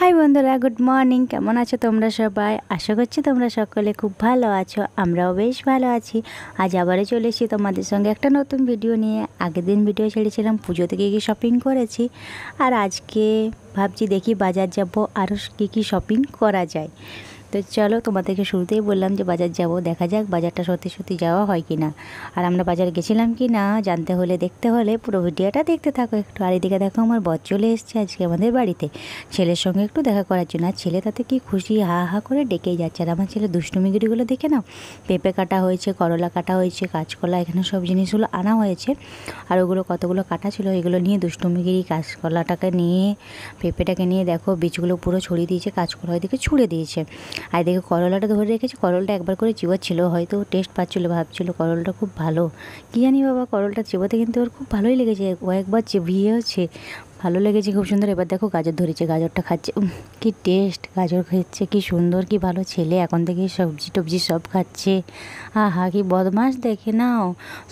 High বন্ধুরা, good morning. কেমন আছো তোমরা সবাই? আশা করছি তোমরা সকলে খুব ভালো আছো। আমরাও বেশ ভালো আছি। আজ আবারও চলে এসেছি তোমাদের সঙ্গে একটা নতুন ভিডিও নিয়ে। আগের দিন ভিডিও ছেড়েছিলাম পুজো থেকে কী শপিং করেছি, আর আজকে ভাবছি দেখি বাজার যাব, আরও কী কী শপিং করা যায়। তো চলো, তোমাদেরকে শুরুতেই বললাম যে বাজার যাব, দেখা যাক বাজারটা সত্যি সত্যি যাওয়া হয় কি না, আর আমরা বাজারে গেছিলাম কি না জানতে হলে দেখতে হলে পুরো ভিডিওটা দেখতে থাকো একটু। আর এদিকে দেখো আমার বর চলে এসছে আজকে আমাদের বাড়িতে ছেলের সঙ্গে একটু দেখা করার জন্য। আর ছেলে তাতে কি খুশি, হা হা করে ডেকেই যাচ্ছে। আর আমার ছেলে দুষ্টুমিগিরিগুলো দেখে নাও, পেঁপে কাটা হয়েছে, করলা কাটা হয়েছে, কাঁচকলা, এখানে সব জিনিসগুলো আনা হয়েছে। আর ওগুলো কতগুলো কাটা ছিল, এগুলো নিয়ে দুষ্টুমিগিরি কাঁচকলাটাকে নিয়ে পেঁপেটাকে নিয়ে দেখো বীজগুলো পুরো ছড়িয়ে দিয়েছে, কাঁচকলা ওইদিকে ছুঁড়ে দিয়েছে। আর দেখে করলাটা ধরে রেখেছি, করলটা একবার করে চিবাচ্ছিল, হয়তো টেস্ট পাচ্ছিলো, ভাবছিল করলটা খুব ভালো। কী জানি বাবা, করলটা চিবোতে কিন্তু ওর খুব ভালোই লেগেছে, ও একবার চিবিয়েছে, ভালো লেগেছে, খুব সুন্দর। এবার দেখো গাজর ধরেছে, গাজরটা খাচ্ছে, কি টেস্ট, গাজর খাচ্ছে, কি সুন্দর, কি ভালো ছেলে, এখন থেকে সবজি টবজি সব খাচ্ছে। হা কি বদমাস, দেখে নাও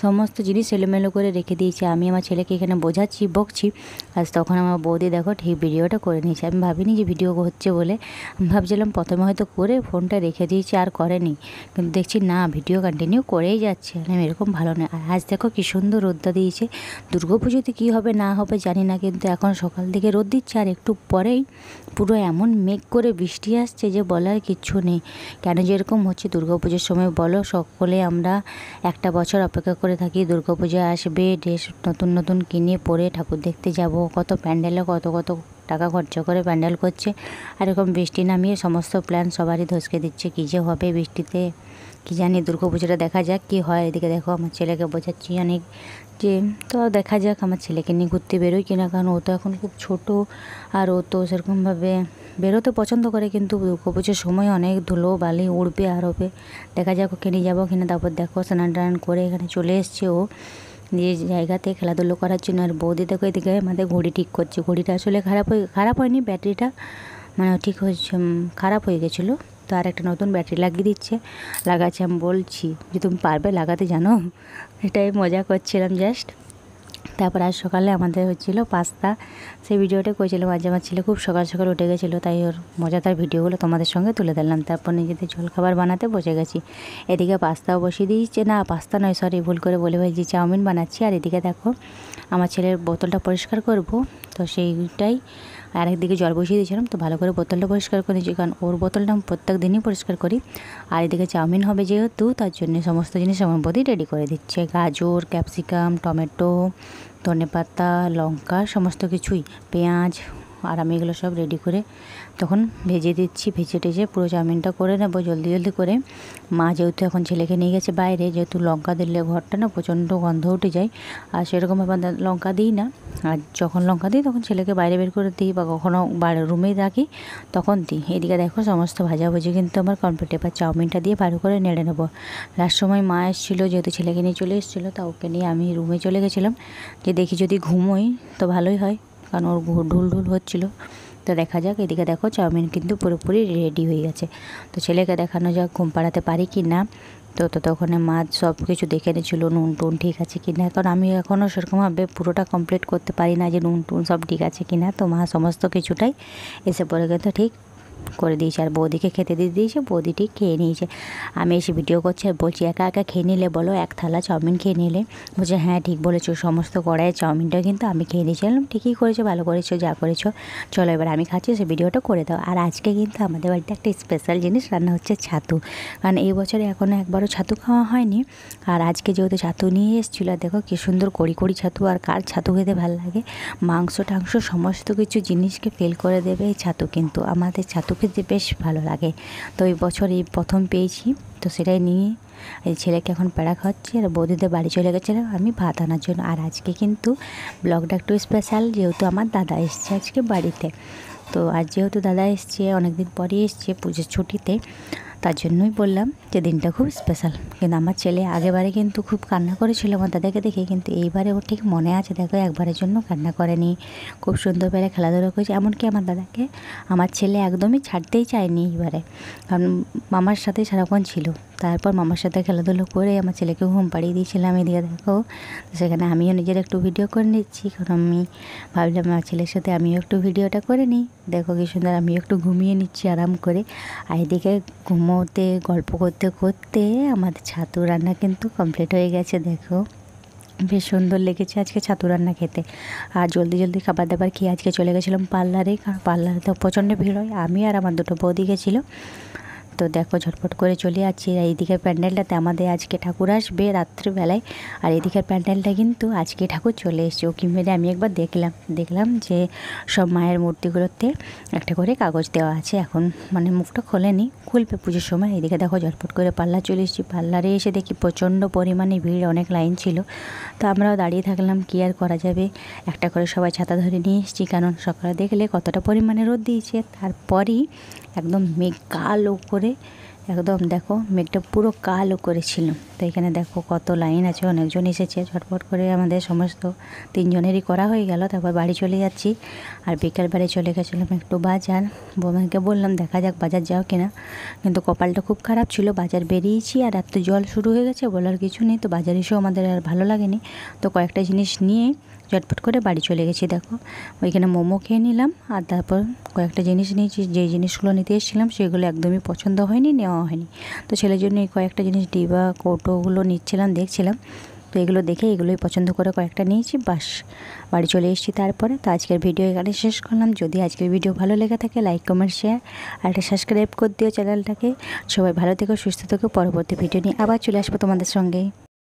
সমস্ত জিনিস এলোমেলো করে রেখে দিয়েছে। আমি আমার ছেলেকে এখানে বোঝাচ্ছি, বকছি, আজ তখন আমার বৌদি দেখো ঠিক ভিডিওটা করে নিয়েছে। আমি ভাবিনি যে ভিডিও হচ্ছে বলে, ভাবছিলাম প্রথমে হয়তো করে ফোনটা রেখে দিয়েছি আর করেনি, কিন্তু দেখছি না ভিডিও কন্টিনিউ করেই যাচ্ছে। আমি এরকম ভালো নয়। আর আজ দেখো কি সুন্দর রোদটা দিয়েছে। দুর্গাপুজোতে কী হবে না হবে জানি না, কিন্তু এখন সকাল থেকে রোদ দিচ্ছে, আর একটু পরেই পুরো এমন মেঘ করে বৃষ্টি আসছে যে বলার কিচ্ছু নেই। কেন যে এরকম হচ্ছে দুর্গাপুজোর সময় বলো, সকলে আমরা একটা বছর অপেক্ষা করে থাকি দুর্গাপুজো আসবে, ড্রেস নতুন নতুন কিনে পরে ঠাকুর দেখতে যাব, কত প্যান্ডেলে কত কত টাকা খরচা করে প্যান্ডেল করছে, আর এরকম বৃষ্টি নামিয়ে সমস্ত প্ল্যান সবারই ধসকে দিচ্ছে। কী যে হবে বৃষ্টিতে কী জানি, দুর্গাপুজোটা দেখা যাক কী হয়। এদিকে দেখো আমার ছেলেকে বোঝাচ্ছি অনেক যে, তো দেখা যাক আমার ছেলেকে নিয়ে ঘুরতে বেরোই কিনা, কারণ ও তো এখন খুব ছোট, আর ও তো সেরকমভাবে বেরোতে পছন্দ করে, কিন্তু দুর্গাপুজোর সময় অনেক ধুলো বালি উড়বে আর হবে। দেখা যাক ওকে নিয়ে যাবো কিনা। তারপর দেখো স্নান টান করে এখানে চলে এসছে ও নিজের জায়গাতে খেলাধুলো করার জন্য। আর বৌদি দেখো এদিকে আমাদের ঘড়ি ঠিক করছে। ঘড়িটা আসলে খারাপ হয়নি, ব্যাটারিটা মানে ঠিক হয়েছে, খারাপ হয়ে গেছিলো, তো আর একটা নতুন ব্যাটারি লাগিয়ে দিচ্ছে, লাগাচ্ছে। আমি বলছি যে তুমি পারবে লাগাতে, জানো, এটাই মজা করছিলাম জাস্ট। তারপর আজ সকালে আমাদের হচ্ছিলো পাস্তা, সেই ভিডিওটা করেছিলাম। আজ আমার ছেলে খুব সকাল সকাল উঠে গেছিলো, তাই ওর মজাদার ভিডিওগুলো তোমাদের সঙ্গে তুলে দিলাম। তারপর নিজেদের জলখাবার বানাতে বসে গেছি। এদিকে পাস্তাও বসিয়ে দিয়েছে, না পাস্তা নয় সরি, ভুল করে বলে ভাবছি চাউমিন বানাচ্ছি। আর এদিকে দেখো আমার ছেলের বোতলটা পরিষ্কার করব, তো সেইটাই আর একদিকে জল বসিয়ে দিয়েছিলাম, তো ভালো করে বোতলটা পরিষ্কার করে দিয়েছি, কারণ ওর বোতলটা আমি প্রত্যেক দিনই পরিষ্কার করি। আর এদিকে চাউমিন হবে যেহেতু, তার জন্য সমস্ত জিনিস আমার বৌদি রেডি করে দিচ্ছে, গাজর, ক্যাপসিকাম, টমেটো, ধনেপাতা, লঙ্কা, সমস্ত কিছুই, পেঁয়াজ, আর আমি এগুলো সব রেডি করে তখন ভেজে দিচ্ছি। ভেজে টেজে পুরো চাউমিনটা করে নেবো জলদি জলদি করে। মা যেহেতু এখন ছেলেকে নিয়ে গেছে বাইরে, যেহেতু লঙ্কা দিলে ঘরটা না প্রচণ্ড গন্ধ উঠে যায়, আর সেরকম আবার লঙ্কা দিই না। আর যখন লঙ্কা দিই তখন ছেলেকে বাইরে বের করে দিই, বা কখনও রুমেই রাখি তখন দিই। এদিকে দেখো সমস্ত ভাজাভুজি কিন্তু আমার কমপ্লিট। এবার চাউমিনটা দিয়ে ভালো করে নেড়ে নেবো। লাস্ট সময় মা এসেছিলো, যেহেতু ছেলেকে নিয়ে চলে এসেছিলো, তা ওকে নিয়ে আমি রুমে চলে গেছিলাম, যে দেখি যদি ঘুমোই তো ভালোই হয়, কারণ ওর ঢুল ঢুল হচ্ছিলো। তো দেখা যাক। এদিকে দেখো চাউমিন কিন্তু পুরোপুরি রেডি হয়ে গেছে, তো ছেলেকে দেখানো যাক ঘুম পাড়াতে পারি কি না। তো ততক্ষণে মা সব কিছু দেখে নিয়েছিলো, নুন টুন ঠিক আছে কি না, কারণ আমি এখনও সেরকমভাবে পুরোটা কমপ্লিট করতে পারি না যে নুন টুন সব ঠিক আছে কি না। তো মা সমস্ত কিছুটাই এসে পরে কিন্তু ঠিক করে দিয়েছে, আর বৌদিকে খেতে দিয়ে দিয়েছে, বৌদি ঠিক খেয়ে নিয়েছে। আমি এসে ভিডিও করছি আর বলছি একা একা খেয়ে নিলে বলো, এক থালা চাউমিন খেয়ে নিলে? বলছে হ্যাঁ ঠিক বলেছো, সমস্ত কড়াইয়ের চাউমিনটা কিন্তু আমি খেয়ে নিয়েছিলাম। ঠিকই করেছো, ভালো করেছো, যা করেছো, চলো এবার আমি খাচ্ছি, সে ভিডিওটা করে দাও। আর আজকে কিন্তু আমাদের বাড়িতে একটা স্পেশাল জিনিস রান্না হচ্ছে, ছাতু, কারণ এই বছরে এখনও একবারও ছাতু খাওয়া হয়নি। আর আজকে যেহেতু ছাতু নিয়ে এসেছিলো, দেখো কী সুন্দর কড়ি কড়ি ছাতু, আর কার ছাতু খেতে ভালো লাগে, মাংস টাংস সমস্ত কিছু জিনিসকে ফেল করে দেবে এই ছাতু, কিন্তু আমাদের ছাতু খেতে বেশ ভালো লাগে। তো এই বছর এই প্রথম পেয়েছি, তো সেটাই নিয়ে এই ছেলেকে এখন প্যাড়া খাওয়াচ্ছি, আর বৌদিদের বাড়ি চলে গেছিলাম আমি ভাত আনার জন্য। আর আজকে কিন্তু ব্লগটা একটু স্পেশাল, যেহেতু আমার দাদা এসছে আজকে বাড়িতে। তো আজ যেহেতু দাদা এসছে, অনেকদিন পরে এসছে পুজোর ছুটিতে, তার জন্যই বললাম যে দিনটা খুব স্পেশাল। কিন্তু আমার ছেলে আগেবারে কিন্তু খুব কান্না করেছিল আমার দাদাকে দেখে, কিন্তু এইবারে ওর ঠিক মনে আছে, দেখো একবারের জন্য কান্না করেনি, খুব সুন্দর করে খেলাধুলা করেছে। এমনকি আমার দাদাকে আমার ছেলে একদমই ছাড়তেই চায়নি এইবারে, কারণ মামার সাথে সারাক্ষণ ছিল, তারপর মামার সাথে খেলাধুলো করে আমার ছেলেকে ঘুম পাড়িয়ে দিয়েছিলাম। এদিকে দেখো, তো সেখানে আমিও নিজের একটু ভিডিও করে নিচ্ছি, কারণ আমি ভাবলাম আমার ছেলের সাথে আমিও একটু ভিডিওটা করে নিই। দেখো কি সুন্দর, আমিও একটু ঘুমিয়ে নিচ্ছি আরাম করে। আর এদিকে ঘুমোতে গল্প করতে করতে আমাদের ছাতু রান্না কিন্তু কমপ্লিট হয়ে গেছে। দেখো বেশ সুন্দর লেগেছে আজকে ছাতু রান্না খেতে। আর জলদি জলদি খাবার দাবার খেয়ে আজকে চলে গেছিলাম পার্লারে, কারণ পার্লারে তো প্রচণ্ড ভিড় হয়। আমি আর আমার দুটো বৌদি গেছিলো। তো দেখো ঝটপট করে চলে যাচ্ছি। আর এইদিকের প্যান্ডেলটাতে আমাদের আজকে ঠাকুর আসবে রাত্রিবেলায়। আর এদিকের প্যান্ডেলটা কিন্তু আজকে ঠাকুর চলে এসেছে। ওকে মেরে আমি একবার দেখলাম যে সব মায়ের মূর্তিগুলোতে একটা করে কাগজ দেওয়া আছে। এখন মানে মুখটা খোলেনি, খুলবে পুজোর সময়। এদিকে দেখো ঝটপট করে পার্লার চলে এসেছি। পার্লারে এসে দেখি প্রচণ্ড পরিমাণে ভিড়, অনেক লাইন ছিল। তো আমরাও দাঁড়িয়ে থাকলাম, কী আর করা যাবে। একটা করে সবাই ছাতা ধরে নিয়ে এসেছি, কারণ সকালে দেখলে কতটা পরিমাণে রোদ দিয়েছে। তারপরই একদম মেঘ কালো করে, একদম দেখো মেঘটা পুরো কালো করেছিল। তো এখানে দেখো কত লাইন আছে, অনেকজন এসেছে। ঝটপট করে আমাদের সমস্ত 3 জনেরই করা হয়ে গেল। তারপর বাড়ি চলে যাচ্ছি। আর বিকালবেলায় চলে গেছিলাম একটু বাজার। বৌমাকে বললাম দেখা যাক বাজার যাও কিনা, কিন্তু কপালটা খুব খারাপ ছিল। বাজার বেরিয়েছি আর এত জল শুরু হয়ে গেছে, বলার কিছু নেই। তো বাজার এসেও আমাদের আর ভালো লাগেনি। তো কয়েকটা জিনিস নিয়ে ঝটপট করে বাড়ি চলে গেছি। দেখো ওইখানে মোমো খেয়ে নিলাম। আর তারপর কয়েকটা জিনিস নিয়েছি, যেই জিনিসগুলো নিতে এসেছিলাম সেগুলো একদমই পছন্দ হয়নি, নেওয়া হয়নি। তো ছেলের জন্য এই কয়েকটা জিনিস ডিবা কৌটোগুলো নিচ্ছিলাম, দেখছিলাম। তো এগুলো দেখে এগুলোই পছন্দ করে কয়েকটা নিয়েছি, বাস বাড়ি চলে এসেছি। তারপরে তো আজকের ভিডিও এখানে শেষ করলাম। যদি আজকের ভিডিও ভালো লেগে থাকে লাইক কমেন্ট শেয়ার আর একটা সাবস্ক্রাইব করে দিও চ্যানেলটাকে। সবাই ভালো থেকো, সুস্থ থেকো। পরবর্তী ভিডিও নিয়ে আবার চলে আসবো তোমাদের সঙ্গে।